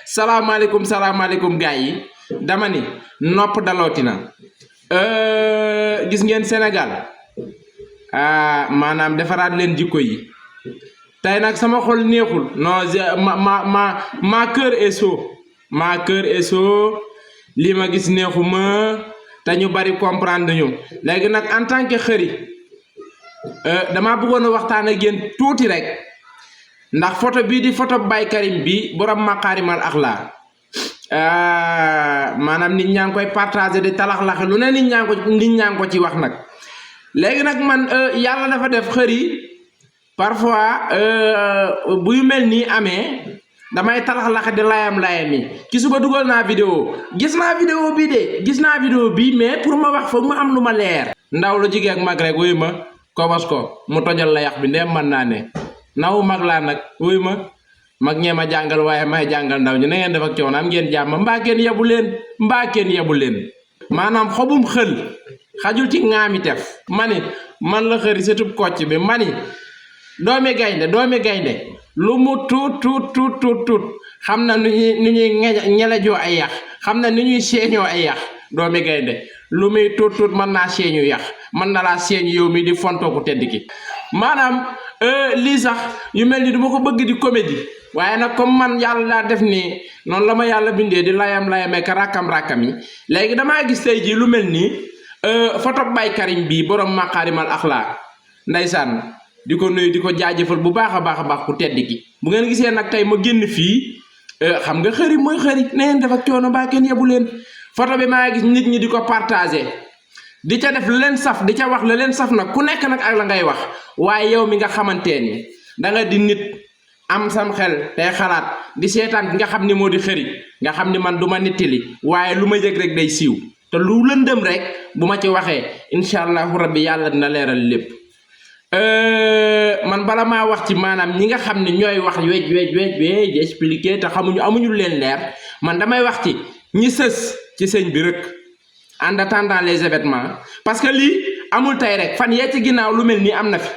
salaamaaleykum salaamaaleykum gars yi dama ni nopp dalootina gis ngeen Sénégal maanaam defaraat leen jikko yi tey nag sama xol neexul non ma cœur est chaud ma cœur est chaud lii ma gis neexuma te ñu bari comprendre ñu léegi nag en tant que xëri dama bëggoon a waxtaan ak yéen tuuti rek ndax photo bii di photo Baye Karim bi borom Makarimal Akhlaq maanaam nit ñaa ngi koy partagé di talax-laxe lu ne nit ñaa ngi ko ci wax nag léegi nag man yàlla dafa def xëri parfois bu yu mel nii amee damay talax-laxe di layam yi ci suba dugal naa vidéo gis naa vidéo bi mais pour ma wax foog ma am lu ma leer ndaw lu jigéen ak mag rek wuyu ma kobos ko mu tojal la yax bi ndem mën naa ne naw mag laa nag wuyu ma mag ñee ma jàngal waaye may jàngal ndaw ñi na ngeen def ak coono am ngeen jàmm mbaa kenn yebu leen maanaam xobum xël xajul ci ŋaami tef mani man la xëri setub kocc bi mani doomi gaynde lu mu tuut xam na nu ñuy ñelejoo ay yax xam na nu ñuy seeñoo ay yax doomi gaynde lu muy tuut mën naa seeñu yax mën na laa seeñu yow mi di fontoo ku tedd ki maanaam lii sax yu mel ni duma ko bëgg di comédie waaye nag comme man yàlla daa def ni noonu la ma yàlla bindee di layam-layamee ka rakkam yi léegi damaa gis tey jii lu mel nii photo Baye Karim bii borom Makarimal Akhlaq ndeysaan di ko nuyu di ko jaajëfal bu baax a baax ku tedd ki bu ngeen gisee nag tey ma génn fii xam nga xëri mooy xëri na ngeen def ak coono mbaa kenn yebu leen photo bi maa gis nit ñi di ko partagé di ca def la leen saf di ca wax la leen saf nag ku nekk nag ak la ngay wax waaye yow mi nga xamante ni da nga di nit am sam xel tey xalaat di seetaan nga xam ni moo di xëri nga xam ni man du ma nittali waaye lu ma yëg rek day siiw te lu lëndëm rek bu ma ci waxee incha allahu rabbi yàlla dina leeral lépp man bala maa wax ci maanaam ñi nga xam ne ñooy wax wej expliqué te amuñu leen leer man damay wax ci ñi sës ci sëñ bi rek en attendant les événements parce que lii amul tey rek fan yee ci ginnaaw lu mel nii am na fi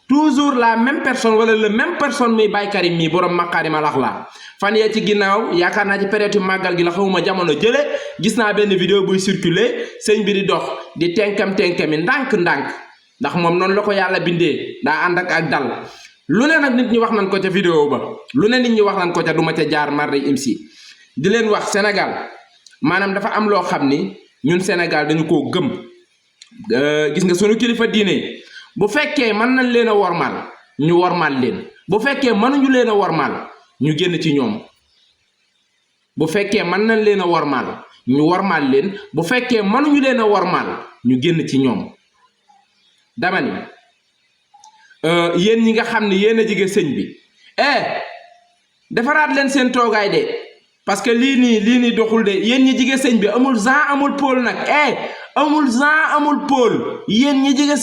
toujours la même personne wala le même personne muy Baye Karim mii borom Makarimal Akhlaq fan yee ci ginnaaw yaakaar naa ci période màggal gi la xamuma jamono jële gis naa benn vidéo buy circuler sëñ bi di dox di tenkami ndànk ndax moom noonu la ko yàlla bindee daa ànd ak dal lu ne nag nit ñi wax nañ ko ca vidéo ba lu ne nit ñi wax nañ ko ca duma ca jaar mardi imsi di leen wax Sénégal maanaam dafa am loo xam ni ñun Sénégal dañu koo gëm gis nga sunu kilifa diine bu fekkee mën nañ leen a wormaal ñu wormaal leen bu fekkee mënuñu leen a wormaal ñu génn ci ñoom bu fekkee mën nañ leen a wormaal ñu wormaal leen bu fekkee mënuñu leen a wormaal ñu génn ci ñoom dama ni yéen ñi nga xam ne yéen a jige sëñ bi defaraat leen seen toogaay de parce que lii nii doxul de yéen ñi jige sëñ bi amul Jean amul Paul nag amul Jean amul Paul yéen ñi jige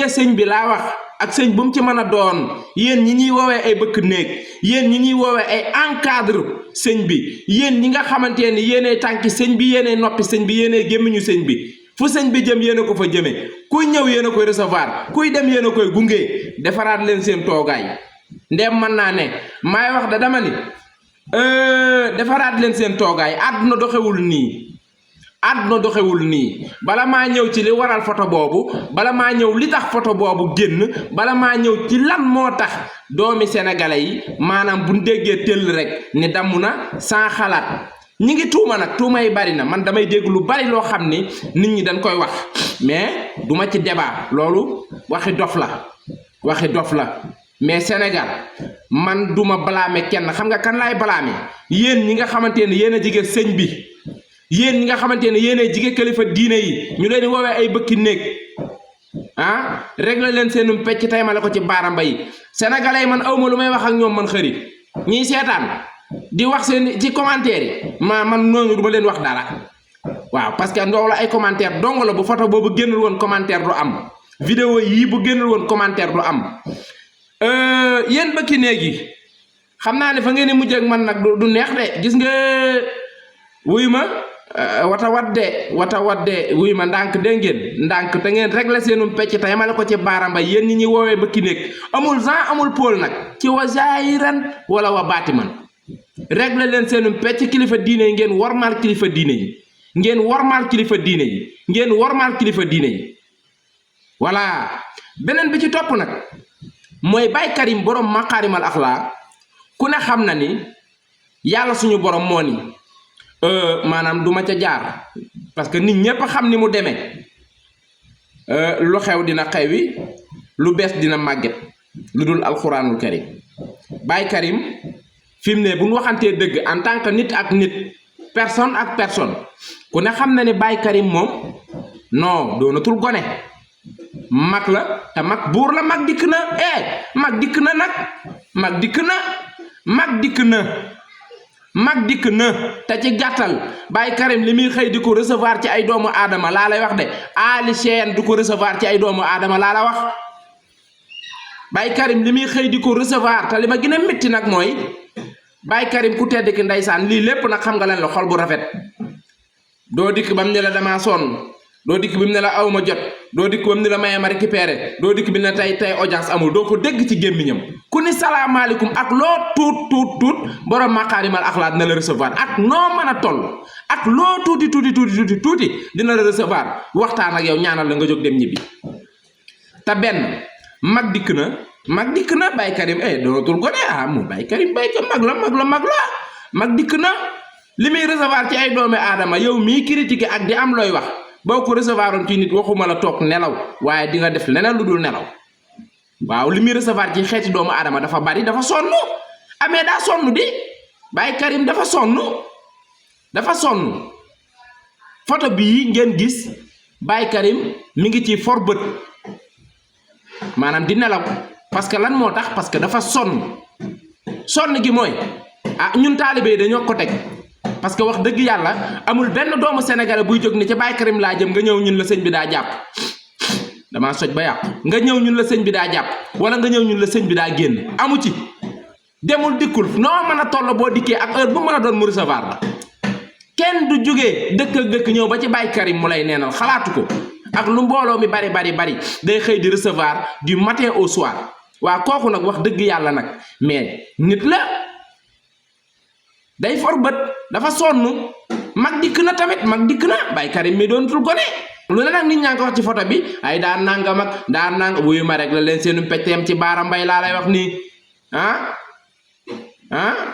sëñ bi laa wax ak sëñ bu mu ci mën a doon yéen ñi ñuy woowee ay bëkk néeg yéen ñi ñuy woowee ay encadre sëñ bi yéen ñi nga xamante ni yéenay tànki sëñ bi yéenay noppi sëñ bi yéenay gémmiñu sëñ bi fu sëñ bi jëm yéen a ko fa jëmee kuy ñëw yéen a koy recevoir kuy dem yéen a koy gunge defaraat leen seen toogaay ndem mën naa ne maay wax da dama ni defaraat leen seen toogaay àdduna doxewul nii bala maa ñëw ci li waral photo boobu bala maa ñëw li tax photo boobu génn bala maa ñëw ci lan moo tax doomi sénégalais yi maanaam bu déggee tëll rek ni damm na sans xalaat ñi ngi tuuma nag tuuma yi bari na man damay dégg lu bari loo xam ni nit ñi dañ koy wax mais duma ci débat loolu waxi dof la mais Sénégal man duma blâmer kenn xam nga kan laay blâmer yéen ñi nga xamante ne yéen a jige sëñ bi yéen ñi nga xamante ne yéen a jige kilifa diine yi ñu leen di woowee ay bëkki néeg réglé leen seenum pecc tey ma la ko ci baaramba yi sénégalais yi man awma lu may wax ak ñoom man xëri ñiy seetaan di wax seen ci commentaire yi man noonu du ma leen wax dara waaw parce que ndoow la ay commentaire dong la bu photo boobu génnul woon commentaire du am vidéo yii bu génnul woon commentaire du am yéen bëkki néeg yi xam naa ne fa ngeen di mujj ak man nag du neex de gis nga wuyu ma wata wadde wuy ma ndànk de ngeen ndànk te ngeen régler seenum pecc te yemale ko ci baaramba yéen ñi woowee ba ki nekk amul Jean amul Paul nag ci wa zaahiran wala wa baatiman régler leen seenum pecc kilifa diine yi ngeen wormaal kilifa diine yi ngeen wormaal kilifa diine yi ngeen wormaal kilifa diine yi voilà beneen bi ci topp nag mooy Baye Karim borom maqaarimal axlaa ku ne xam na ni yàlla suñu borom moo ni maanaam duma ca jaar parce que nit ñépp xam ni mu demee lu xew dina xewi lu bees dina màgget lu dul alxuraanul karim Baye Karim fi mu ne bu ñu waxantee dëgg en tant que nit ak nit personne ak personne ku ne xam na ni Baye Karim moom non doonatul gone mag la te mag buur la mag dikk na mag dikk na nag mag dikk na mag dikk na mag dikk na te ci gàttal Baye Karim li muy xëy di ko recevoir ci ay doomu aadama laa lay wax de Ali Cheikh du ko recevoir ci ay doomu aadama laa la wax Baye Karim li muy xëy di ko recevoir te li ma gën a métti nag mooy Baye Karim ku tedd ki ndeysaan lii lépp nag xam nga leen la xol bu rafet doo dikk bam ne la damaa sonn doo dikk bi mu ne la aw ma jot doo dikk ba mu ne la maye ma récupéré doo dikk bi ne tey audience amul doo ko dégg ci gémmiñam ku ni salaamaaleykum ak loo tuut borom maqaarimal axlaat na la recevoir ak noo mën a toll ak loo tuuti dina la recevoir waxtaan ak yow ñaanal la nga jóg dem ñibbi te benn mag dikk na Baye Karim doonatul gone mu Baye Karim mag dikk na li muy recevoir ci ay doomi aadama yow mii critiquer ak di am looy wax boo ko recevoir on ci nit waxuma la toog nelaw waaye di nga def leneen lu dul nelaw waaw li muy recevoir ci xeeti doomu aadama dafa bari dafa sonn amee daa sonn di Baye Karim dafa sonn photo bii ngeen gis Baye Karim mi ngi ci for bët maanaam di nelaw parce que lan moo tax parce que dafa sonn gi mooy ñun taalibe yi dañoo ko teg parce que wax dëgg yàlla amul benn doomu sénégalais buy jóg ni ci Baye Karim laa jëm nga ñëw ñun la sëñ bi daa jàpp damaa soj ba yàqu nga ñëw ñun la sëñ bi daa jàpp wala nga ñëw ñun la sëñ bi daa génn amu ci demul dikkul noo mën a toll boo dikkee ak heure bu mën a doon mu recevoir la kenn du jógee dëkk ak dëkk ñëw ba ci Baye Karim mu lay neenal xalaatu ko ak lu mbooloo mi bari day xëy di recevoir du matin au soir waa kooku nag wax dëgg yàlla nag mais nit la day for bët dafa sonn mag dikk na tamit mag dikk na Baye Karim mi doon tul gone lu ne nag nit ñaa ngi ko wax ci photo bi ay daan nangam ak daan nang wuyu ma rek la leen seenu pecteem ci baara mbay laa lay wax nii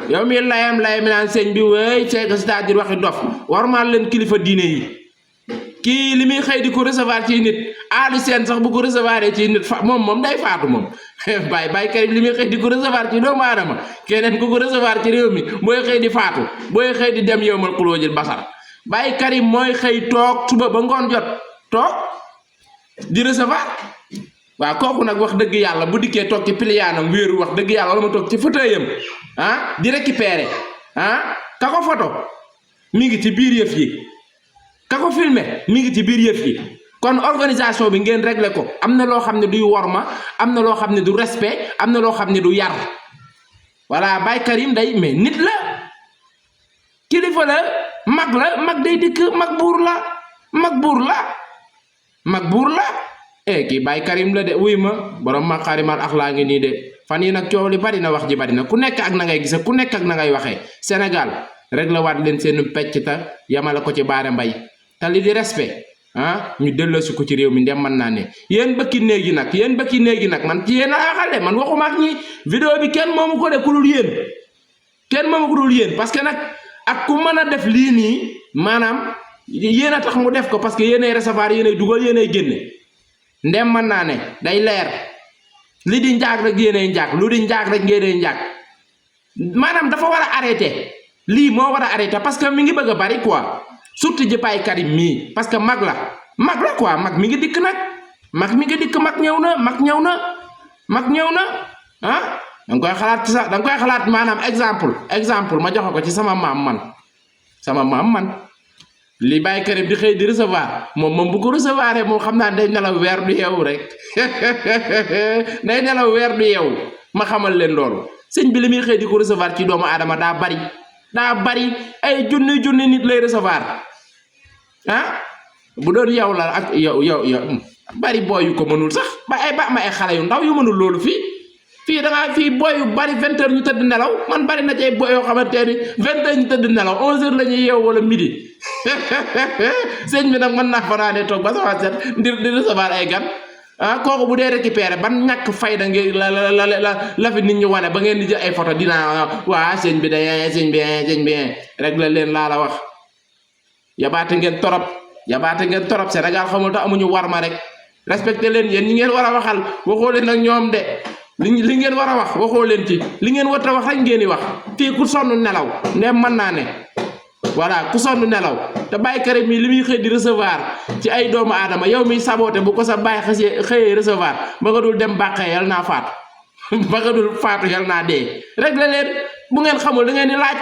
yow mi layam naan sëñ bi wéy c'est-à-dire waxi dof warmaal leen kilifa diine yi kii li muy xëy di ko recevoir ci nit aadu seen sax bu ko recevoir ci nit moom day faatu moom Baye Karim li muy xëy di ko recevoir ci doomu aadama keneen ku ko recevoir ci réew mi booy xëy di faatu booy xëy di dem yowmal xulóojil basar Baye Karim mooy xëy toog suba ba ngoon jot toog di recevoir waaw kooku nag wax dëgg yàlla bu dikkee toog ci piliyaanam wéeru wax dëgg yàlla wala ma toog ci fauteuilam di récupérer ka ko photo mi ngi ci biir yëf yi ka ko filmé mi ngi ci biir yëf yi kon organisation bi ngeen réglé ko am na loo xam ne duy worma am na loo xam ne du respect am na loo xam ne du yar voilà Baye Karim day mais nit la kilifa la mag day dikk mag buur la kii Baye Karim la de wuy ma borom maqaarimal axlaa ngi nii de fan yi nag coow li bari na wax ji bari na ku nekk ak na ngay gise ku nekk ak na ngay waxee Sénégal réglé waat leen seenu pecc ta yamala ko ci baare mbay te li di respect ñu delloosi ko ci réew mi ndem mën naa ne yéen bëkki néegi nag man ci yéen a waxal de man waxuma ak ñi vidéo bi kenn moomu ko de ku dul yéen parce que nag ak ku mën a def lii nii maanaam yéen a tax mu def ko parce que yéenay recevoir yéenay dugal yéenay génne ndem mën naa ne day leer li di njaag rek yéenay njaag lu di njaag rek yéenay njaag maanaam dafa war a arrêté lii moo war a arrêté parce que mi ngi bëgg a bari quoi surtout ji Baye Karim mii parce que mag la quoi mag mi ngi dikk nag mag ñëw na danga koy xalaat ci sax danga koy xalaat maanaam exemple ma joxe ko ci sama maam man li Baye Karim di xëy di recevoir moom bu ko recevoir moom xam naa day nelaw weer du yeewu rek day nelaw weer du yeewu ma xamal leen loolu sëñ bi li muy xëy di ko recevoir ci doomu aadama daa bari ay junni nit lay recevoir ah bu doon yow la ak yow bari boy yu ko mënul sax ba ma ay xale yu ndaw yu mënul loolu fii da ngaa fii boy yu bari 20h ñu tëdd nelaw man bari na ci ay boy yoo xamante ni 20h ñu tëdd nelaw 11h la ñuy yeew wala midi sëñ bi nag mën naa fanaanee toog ba sama set di recevoir ay gan kooku bu dee récupéré ban ñàkk fayda ngeen la fi nit ñi wane ba ngeen di jël ay photo dinaa waa sëñ bi rek la leen laa la wax yabaate ngeen torop Sénégal xamul tax amuñu warma rek respecté leen yéen ñi ngeen war a waxal waxoo leen nag ñoom de li ngeen war a wax waxoo leen ci li ngeen war a wax rek ngeen di wax fii ku sonn nelaw ne mën naa ne voilà ku sonn nelaw te Baye Karim mi li muy xëy di recevoir ci ay doomu aadama yow miy saboté bu ko sa bàyyi xëyee recevoir ba nga dul dem bàqee yal naa faatu ba nga dul faatu yal naa dee rek la leen bu ngeen xamul da ngeen di laaj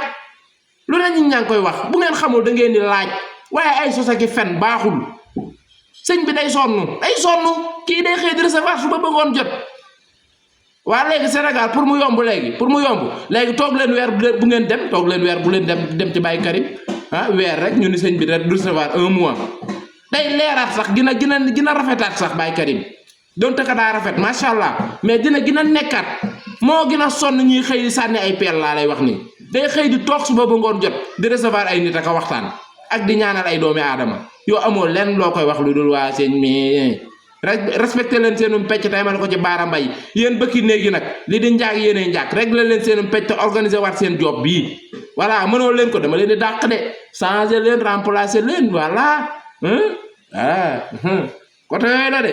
lu ne ñi ñaa ngi koy wax bu ngeen xamul da ngeen di laaj waaye ay sosaki fen baaxul sëñ bi day sonn kii day xëy di recevoir su ba bëggoon jot waa léegi Sénégal pour mu yomb léegi toog leen weer bu ngeen dem toog leen weer bu leen dem ci Baye Karim weer rek ñu ni sëñ bi rek recevoir 1 mois day leeraat sax gina rafetaat sax Baye Karim donte ka daa rafet macha allah mais dina gën a nekkaat moo gën a sonn ñuy xëy di sànni ay peel laa lay wax nii day xëy di toog suba ba ngoon jot di recevoir ay nit ak a waxtaan ak di ñaanal ay doomi aadama yoo amoo lenn loo koy wax lu dul waa sëñ mi respecté leen seenum pecc tay mal ko ci Baara Mbay yéen bëkki néegi nag li di njaag yéene njaag réglé leen seenum pecc te organiser waat seen job bii voilà mënoo leen ko dama leen di dàq de changer leen remplacer leen voilà côté yooyu la de